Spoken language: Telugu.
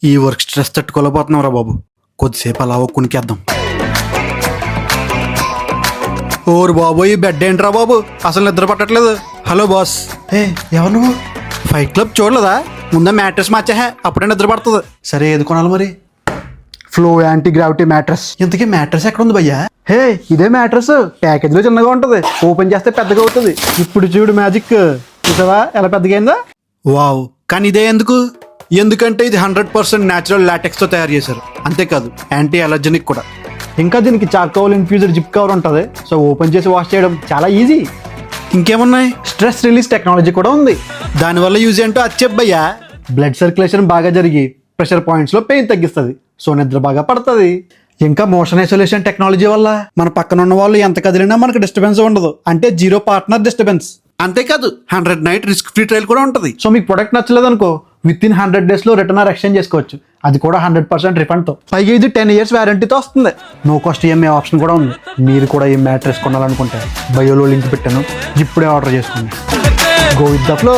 ఈ వర్క్ స్ట్రెస్ తట్టుకోలేకపోతున్నాం రా బాబు. కొద్దిసేపు అలా కొనికేద్దాం. ఓరు బాబు, ఈ బెడ్ ఏంట్రా బాబు, అసలు నిద్ర పట్టట్లేదు. Hello boss. ఎవరు నువ్వు? ఫైట్ క్లబ్ చూడలేదా? ముందే మ్యాట్రెస్ మార్చా, అప్పుడే నిద్ర పడుతుంది. సరే ఏది కొనాలి మరి? Flow anti gravity mattress. ఇంతకీ మ్యాట్రెస్ ఎక్కడ ఉంది భయ్యా? హే, ఇదే మ్యాట్రెస్. ప్యాకేజ్ లో చిన్నగా ఉంటుంది, ఓపెన్ చేస్తే పెద్దగా అవుతుంది. ఇప్పుడు చూడు మ్యాజిక్, చూసావా ఎలా పెద్దగా అయిందా? వావ్. కానీ ఇదే ఎందుకంటే ఇది 100% న్యాచురల్ లాటెక్స్ తో తయారు చేశారు. అంతేకాదు యాంటీ అలర్జెనిక్ కూడా. ఇంకా దీనికి చార్కోల్ ఇన్ఫ్యూజ్డ్ జిప్ కవర్ ఉంటుంది. సో ఓపెన్ చేసి వాష్ చేయడం చాలా ఈజీ. ఇంకేమున్నాయి? స్ట్రెస్ రిలీజ్ టెక్నాలజీ కూడా ఉంది. దానివల్ల యూజ్ ఏంటో అది చెప్పయ్యా. బ్లడ్ సర్క్యులేషన్ బాగా జరిగి ప్రెషర్ పాయింట్స్ లో పెయిన్ తగ్గిస్తుంది. సో నిద్ర బాగా పడుతుంది. ఇంకా మోషన్ ఐసోలేషన్ టెక్నాలజీ వల్ల మన పక్కన ఉన్న వాళ్ళు ఎంత కదిలినా మనకు డిస్టర్బెన్స్ ఉండదు. అంటే 0 పార్ట్నర్ డిస్టర్బెన్స్. అంతేకాదు 100 నైట్ రిస్క్ ఫ్రీ ట్రయల్ కూడా ఉంటుంది. సో మీకు ప్రొడక్ట్ నచ్చలేదు అనుకో, విత్ ఇన్ 100 days లో రిటర్న్ ఆర్ ఎక్స్చేంజ్ చేసుకోవచ్చు. అది కూడా 100% రిఫండ్ తో. పైగా ఇది 10 years వారంటీతో వస్తుంది. నో కాస్ట్ ఈఎంఐ ఆప్షన్ కూడా ఉంది. మీరు కూడా ఈ మ్యాట్రెస్ కొనాలనుకుంటే బయోలో లింక్ పెట్టాను, ఇప్పుడే ఆర్డర్ చేసుకోండి. Go with the flow.